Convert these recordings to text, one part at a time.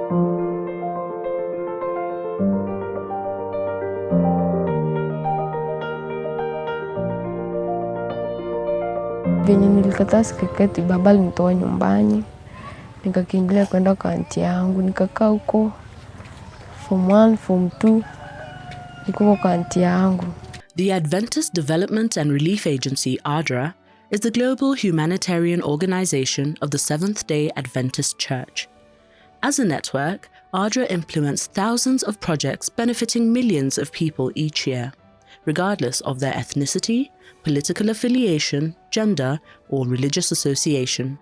Venye nilikataa sikaketi, baba alinitoa nyumbani, nikakimbilia kwenda kwa aunti yangu, nikakaa huko form 1, form 2, niko kwa aunti yangu. The Adventist Development and Relief Agency, ADRA, is the global humanitarian organization of the Seventh-day Adventist Church. As a network, ADRA implements thousands of projects benefiting millions of people each year, regardless of their ethnicity, political affiliation, gender, or religious association.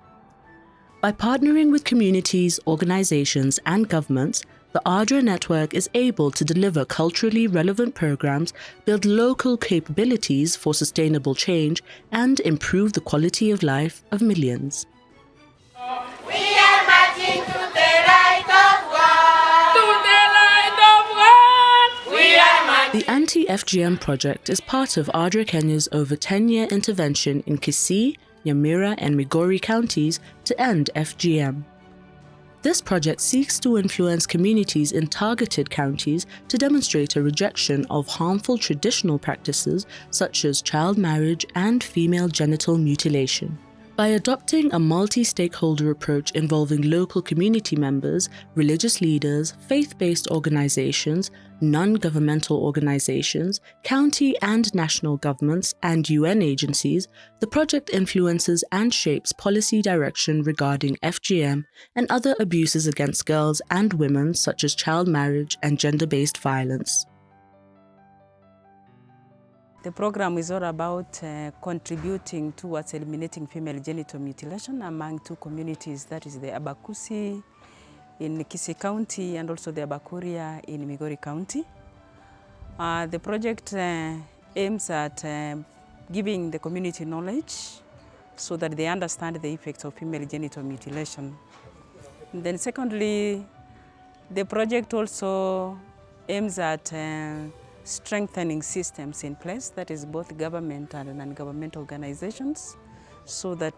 By partnering with communities, organizations, and governments, the ADRA network is able to deliver culturally relevant programs, build local capabilities for sustainable change, and improve the quality of life of millions. We are marching to the light of God. To the light of God. We are marching. The Anti-FGM Project is part of ADRA Kenya's over 10-year intervention in Kisii, Nyamira, and Migori counties to end FGM. This project seeks to influence communities in targeted counties to demonstrate a rejection of harmful traditional practices such as child marriage and female genital mutilation. By adopting a multi-stakeholder approach involving local community members, religious leaders, faith-based organizations, non-governmental organizations, county and national governments, and UN agencies, the project influences and shapes policy direction regarding FGM and other abuses against girls and women such as child marriage and gender-based violence. The program is all about contributing towards eliminating female genital mutilation among two communities, that is the Abakusi in Kisii County and also the Abakuria in Migori County. The project aims at giving the community knowledge so that they understand the effects of female genital mutilation. And then secondly, the project also aims at strengthening systems in place, that is both government and non-government organizations, so that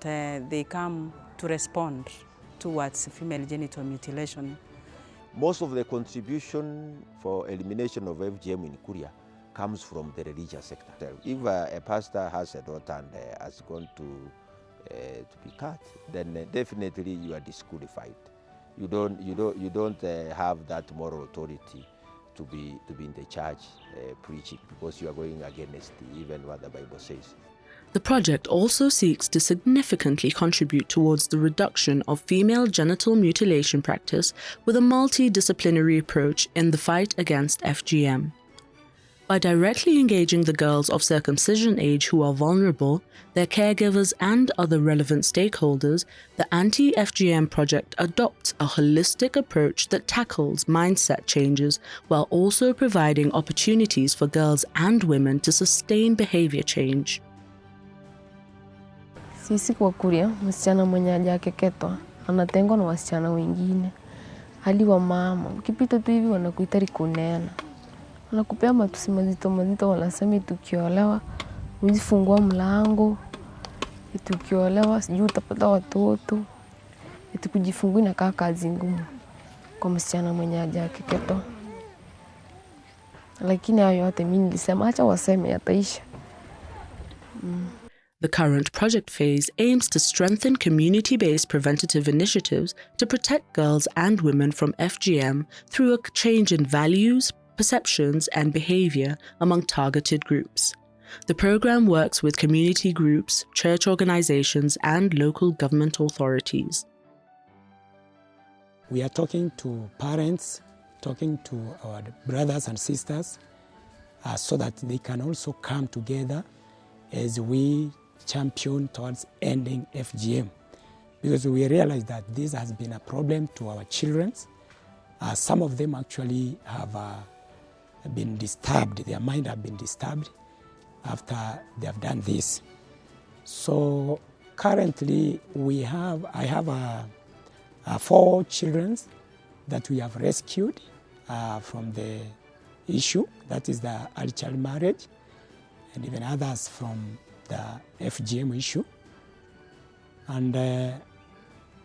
they come to respond towards female genital mutilation. Most of the contribution for elimination of FGM in Kuria comes from the religious sector. If a pastor has a daughter and has gone to be cut, then definitely you are disqualified. You don't have that moral authority to be in the church preaching, because you are going against even what the Bible says. The project also seeks to significantly contribute towards the reduction of female genital mutilation practice with a multidisciplinary approach in the fight against FGM. By directly engaging the girls of circumcision age who are vulnerable, their caregivers, and other relevant stakeholders, the Anti-FGM Project adopts a holistic approach that tackles mindset changes while also providing opportunities for girls and women to sustain behavior change. Sisi kwa Kuria, msichana mwenye hajakeketwa anatengwa na wasichana wengine. Hadi wa mama, ukipita tu hivi wanakuita rikunena. Wanakupea matusi mazito, wanasema tukiolewa huwezi fungua mlango, tukiolewa sijui utapata watoto, kujifungua inakaa kazi ngumu kwa msichana mwenye hajakeketwa. Lakini hayo yote mimi nilisema acha waseme yataisha. The current project phase aims to strengthen community-based preventative initiatives to protect girls and women from FGM through a change in values, perceptions, and behavior among targeted groups. The program works with community groups, church organizations, and local government authorities. We are talking to parents, talking to our brothers and sisters, so that they can also come together as we champion towards ending FGM. Because we realize that this has been a problem to our children. Some of them actually have been disturbed, their mind have been disturbed after they have done this. So currently I have 4 children that we have rescued from the issue, that is the early child marriage, and even others from the FGM issue. And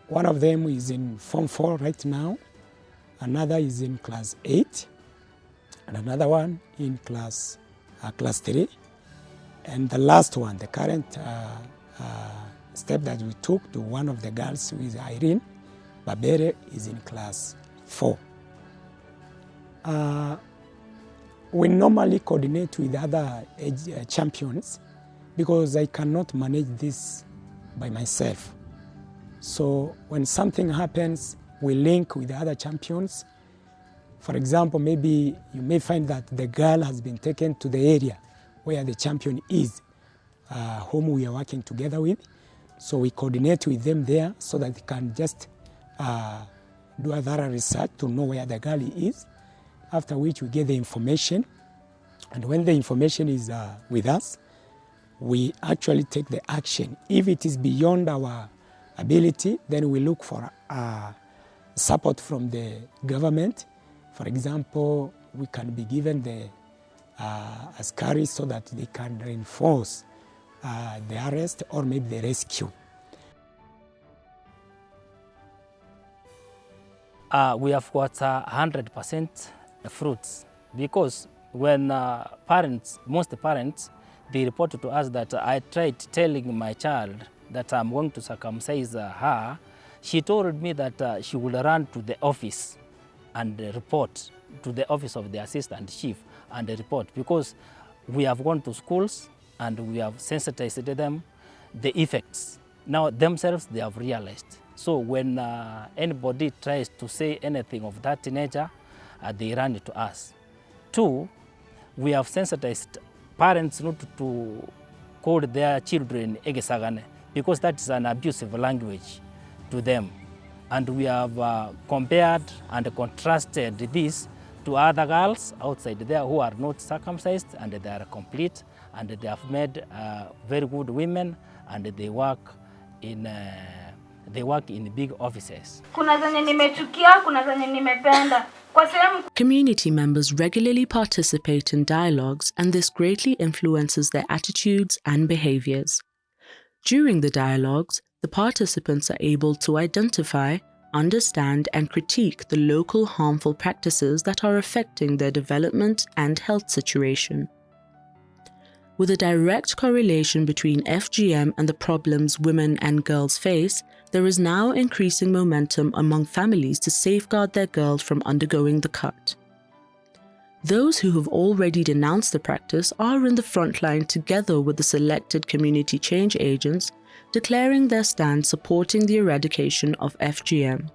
one of them is in Form 4 right now, another is in class 8, and another one in class 3. And the last one, the current step that we took to one of the girls, who is Irene Babere, is in class 4. We normally coordinate with other champions because I cannot manage this by myself. So when something happens, we link with the other champions. For example, maybe you may find that the girl has been taken to the area where the champion is, whom we are working together with. So we coordinate with them there so that they can just do a thorough research to know where the girl is, after which we get the information. And when the information is with us, we actually take the action. If it is beyond our ability, then we look for support from the government. For example, we can be given the askari so that they can reinforce the arrest or maybe the rescue. We have got 100% fruits, because when most parents, they reported to us that I tried telling my child that I'm going to circumcise her. She told me that she would run to the office and report to the office of the assistant chief and report, because we have gone to schools and we have sensitized them the effects. Now themselves they have realized. So when anybody tries to say anything of that nature, they run it to us. 2, we have sensitized parents not to call their children egesagane, because that is an abusive language to them. And we have compared and contrasted this to other girls outside there who are not circumcised and they are complete, and they have made very good women, and they work in big offices. Community members regularly participate in dialogues, and this greatly influences their attitudes and behaviors. During the dialogues, the participants are able to identify, understand, and critique the local harmful practices that are affecting their development and health situation. With a direct correlation between FGM and the problems women and girls face, there is now increasing momentum among families to safeguard their girls from undergoing the cut. Those who have already denounced the practice are in the front line together with the selected community change agents, declaring their stand supporting the eradication of FGM.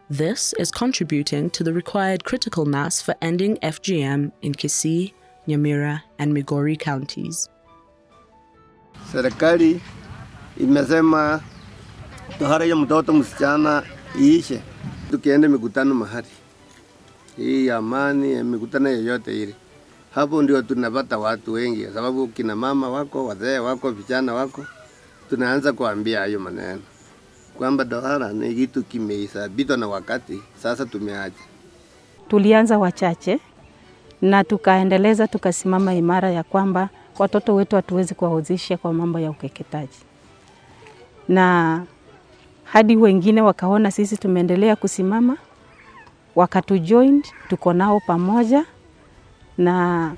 This is contributing to the required critical mass for ending FGM in Kisii, Nyamira, and Migori counties. Serikali imesema tohara ya mtoto msichana iishe. Tukienda mikutano mahali hii amani, mikutano yoyote ile, hapo ndio tunapata watu wengi, sababu kina mama wako, wazee wako, vijana wako, tunaanza kuambia hayo maneno kwamba tohara ni kitu kimeisabitwa na wakati, sasa tumeacha. Tulianza wachache na tukaendeleza, tukasimama imara ya kwamba watoto wetu hatuwezi kuwahusisha kwa mambo ya ukeketaji. Na hadi wengine wakaona sisi tumeendelea kusimama, wakatujoin, tuko nao pamoja, na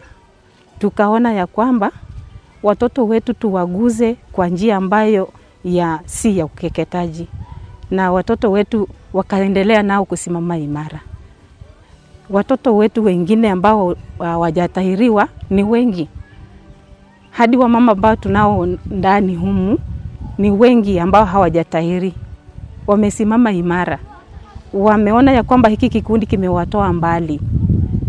tukaona ya kwamba watoto wetu tuwaguze kwa njia ambayo si ya ukeketaji, na watoto wetu wakaendelea nao kusimama imara. Watoto wetu wengine ambao hawajatahiriwa ni wengi. Hadi wamama ambao tunao ndani humu ni wengi ambao hawajatahiri. Wamesimama imara. Wameona ya kwamba hiki kikundi kimewatoa mbali.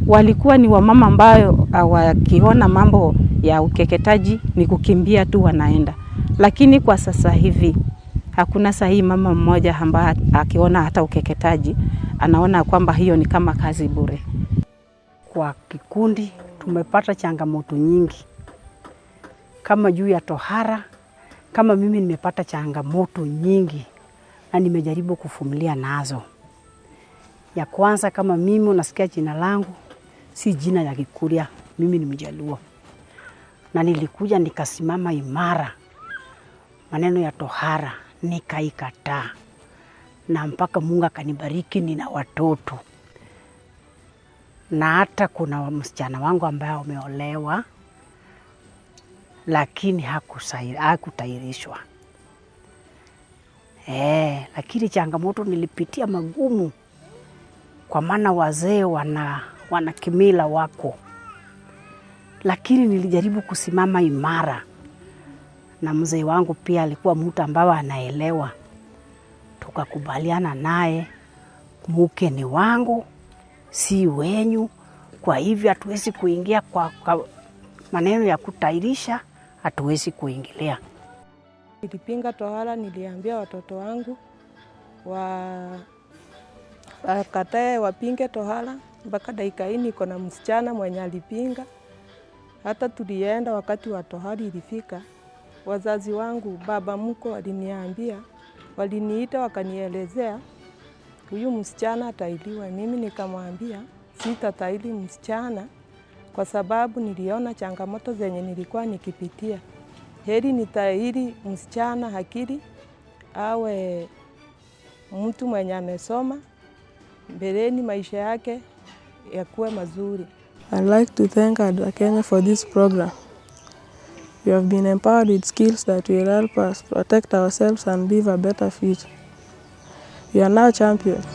Walikuwa ni wamama ambao wakiona mambo ya ukeketaji ni kukimbia tu wanaenda. Lakini kwa sasa hivi hakuna sahihi mama mmoja ambaye akiona hata ukeketaji anaona kwamba hiyo ni kama kazi bure. Kwa kikundi tumepata changamoto nyingi. Kama juu ya tohara, kama mimi nimepata changamoto nyingi na nimejaribu kuvumilia nazo. Ya kwanza, kama mimi unasikia jina langu si jina ya Gikuria, mimi ni Mjaluo. Na nilikuja nikasimama imara. Maneno ya tohara nikaikataa. Na mpaka Mungu akanibariki nina watoto. na hata kuna msichana wangu ambaye ameolewa lakini hakutahirishwa. Lakini changamoto nilipitia magumu, kwa maana wazee wana kimila wako, lakini nilijaribu kusimama imara, na mzee wangu pia alikuwa mtu ambaye anaelewa. Tukakubaliana naye, mke ni wangu, si wenyu, kwa hivyo hatuwezi kuingia kwa maneno ya kutahirisha, hatuwezi kuingilia. Nilipinga tohara, niliambia watoto wangu wakatae wapinge tohara. Mpaka dakika hii niko na msichana mwenye alipinga. Hata tulienda wakati wa tohara ilifika, wazazi wangu, baba mko waliniambia, waliniita wakanielezea huyu msichana atahiriwa. Mimi nikamwambia sitatahiri msichana kwa sababu niliona changamoto zenye nilikuwa nikipitia. Heri nitahiri msichana hakiri, awe mtu mwenye amesoma, mbeleni maisha yake yakuwe mazuri. I'd like to thank ADRA Kenya for this program. We have been empowered with skills that will help us protect ourselves and live a better future. We are now champions.